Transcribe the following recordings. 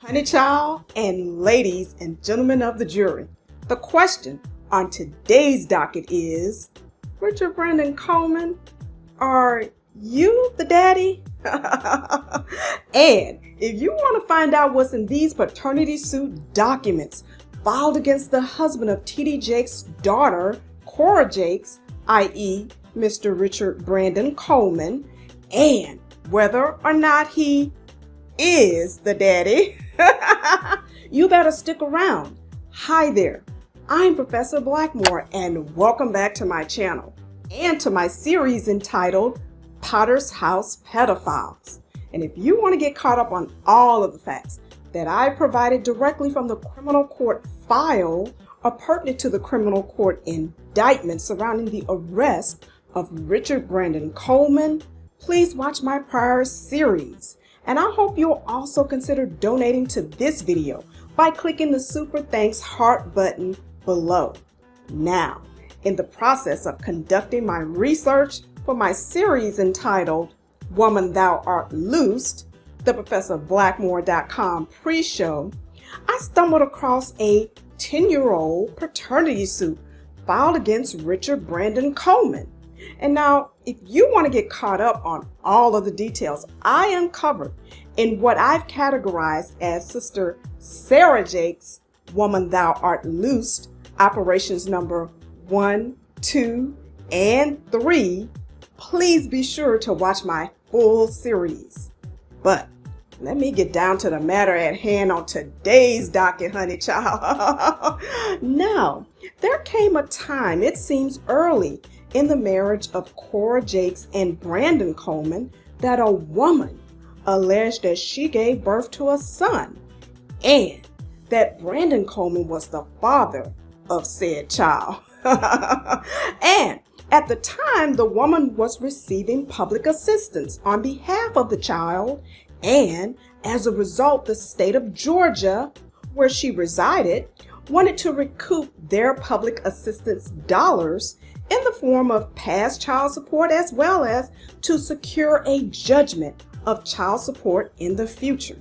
Honey child and ladies and gentlemen of the jury, the question on today's docket is, Richard Brandon Coleman, are you the daddy? And if you want to find out what's in these paternity suit documents filed against the husband of TD Jakes' daughter, Cora Jakes, i.e. Mr. Richard Brandon Coleman, and whether or not he is the daddy, you better stick around. Hi there, I'm Professor Blackmore, and welcome back to my channel and to my series entitled Potter's House PedoFiles. And if you want to get caught up on all of the facts that I provided directly from the criminal court file or pertinent to the criminal court indictment surrounding the arrest of Richard Brandon Coleman, please watch my prior series. And I hope you'll also consider donating to this video by clicking the super thanks heart button below. Now, in the process of conducting my research for my series entitled Woman Thou Art Loosed, the ProfessorBlackmore.com pre-show, I stumbled across a 10-year-old paternity suit filed against Richard Brandon Coleman. And now, if you want to get caught up on all of the details I uncovered in what I've categorized as Sister Sarah Jakes' Woman Thou Art Loosed, operations number 1, 2, and 3, please be sure to watch my full series. But let me get down to the matter at hand on today's docket, honey child. Now, there came a time, it seems early in the marriage of Cora Jakes and Brandon Coleman, that a woman alleged that she gave birth to a son and that Brandon Coleman was the father of said child. And at the time, the woman was receiving public assistance on behalf of the child, and as a result, the state of Georgia, where she resided, wanted to recoup their public assistance dollars in the form of past child support, as well as to secure a judgment of child support in the future.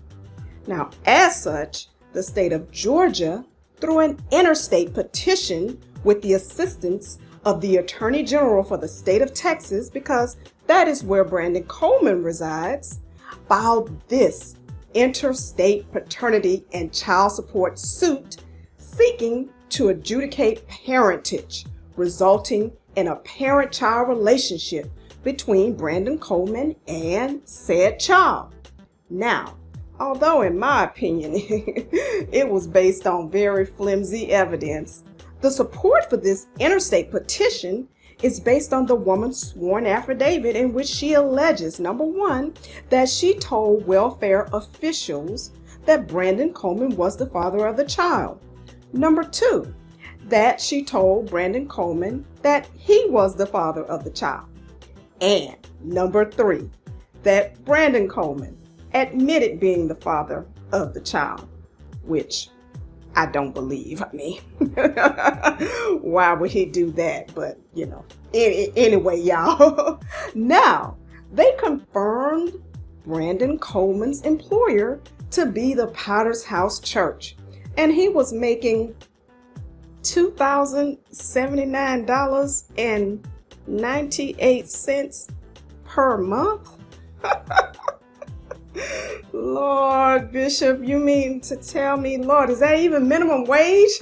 Now, as such, the state of Georgia, through an interstate petition with the assistance of the Attorney General for the state of Texas, because that is where Brandon Coleman resides, filed this interstate paternity and child support suit seeking to adjudicate parentage, resulting in a parent-child relationship between Brandon Coleman and said child. Now, although in my opinion, it was based on very flimsy evidence, the support for this interstate petition is based on the woman's sworn affidavit in which she alleges, number one, that she told welfare officials that Brandon Coleman was the father of the child. Number two, that she told Brandon Coleman that he was the father of the child. And number three, that Brandon Coleman admitted being the father of the child, which I don't believe. I mean, why would he do that? But, anyway, y'all. Now, they confirmed Brandon Coleman's employer to be the Potter's House Church, and he was making $2,079.98 per month. Lord, Bishop, you mean to tell me, Lord, is that even minimum wage?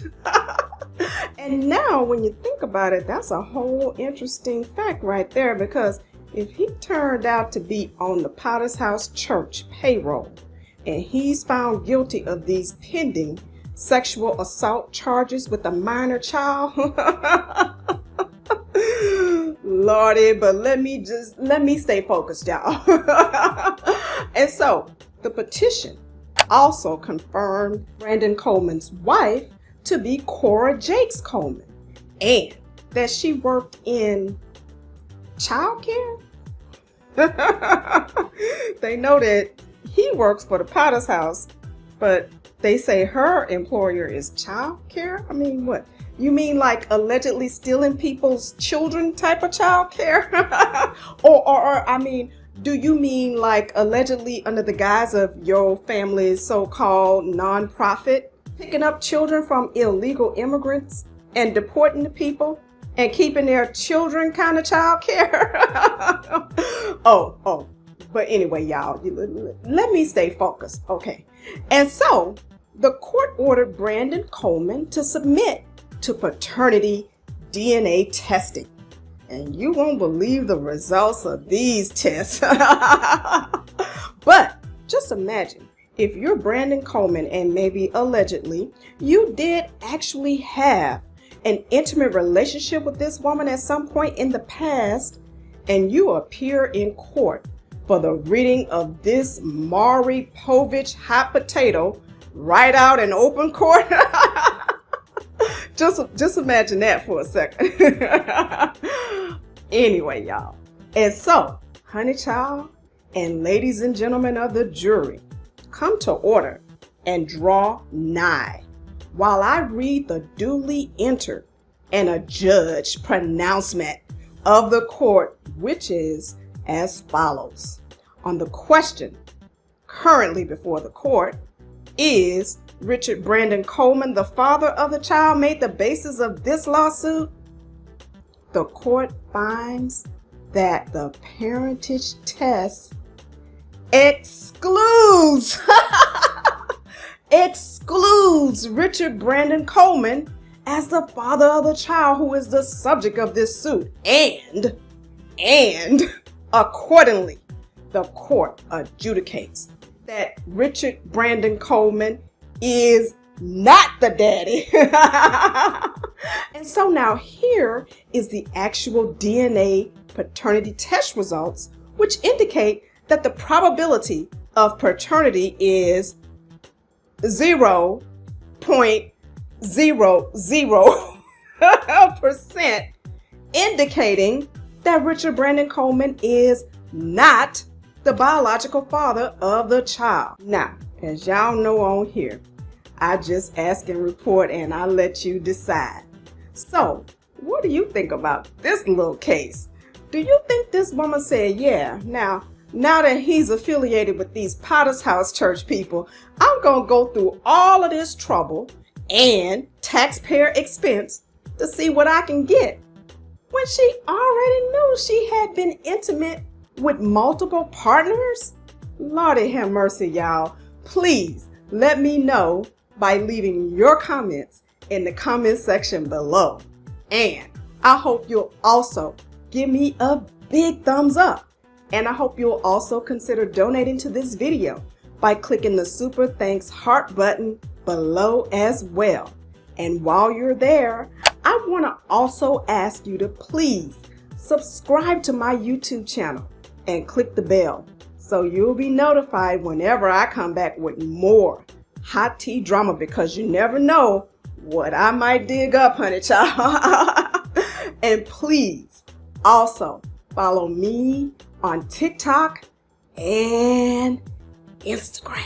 And now when you think about it, that's a whole interesting fact right there, because if he turned out to be on the Potter's House Church payroll and he's found guilty of these pending sexual assault charges with a minor child, Lordy, but let me stay focused, y'all. And so the petition also confirmed Brandon Coleman's wife to be Cora Jakes Coleman, and that she worked in childcare. They know that he works for the Potter's House, but they say her employer is childcare. I mean, what? You mean like allegedly stealing people's children type of childcare? or I mean, Do you mean like allegedly under the guise of your family's so-called nonprofit, picking up children from illegal immigrants and deporting the people and keeping their children kind of child care? Oh. But anyway, y'all, let me stay focused, okay? And so the court ordered Brandon Coleman to submit to paternity DNA testing. And you won't believe the results of these tests. But just imagine if you're Brandon Coleman and maybe allegedly you did actually have an intimate relationship with this woman at some point in the past, and you appear in court for the reading of this Maury Povich hot potato right out in open court. Just imagine that for a second. Anyway, y'all. And so, honey child and ladies and gentlemen of the jury, come to order and draw nigh while I read the duly entered and adjudged pronouncement of the court, which is as follows. On the question currently before the court, is Richard Brandon Coleman, the father of the child, made the basis of this lawsuit? The court finds that the parentage test excludes Richard Brandon Coleman as the father of the child who is the subject of this suit. And accordingly, the court adjudicates that Richard Brandon Coleman is not the daddy. And so now here is the actual DNA paternity test results, which indicate that the probability of paternity is 0.00%, indicating that Richard Brandon Coleman is not the biological father of the child. Now, as y'all know on here, I just ask and report and I let you decide. So, what do you think about this little case? Do you think this woman said, yeah, now that he's affiliated with these Potter's House church people, I'm going to go through all of this trouble and taxpayer expense to see what I can get, when she already knew she had been intimate with multiple partners? Lordy have mercy, y'all. Please let me know by leaving your comments in the comment section below. And I hope you'll also give me a big thumbs up. And I hope you'll also consider donating to this video by clicking the super thanks heart button below as well. And while you're there, I want to also ask you to please subscribe to my YouTube channel and click the bell so you'll be notified whenever I come back with more hot tea drama, because you never know what I might dig up, honey child. And please also follow me on TikTok and Instagram.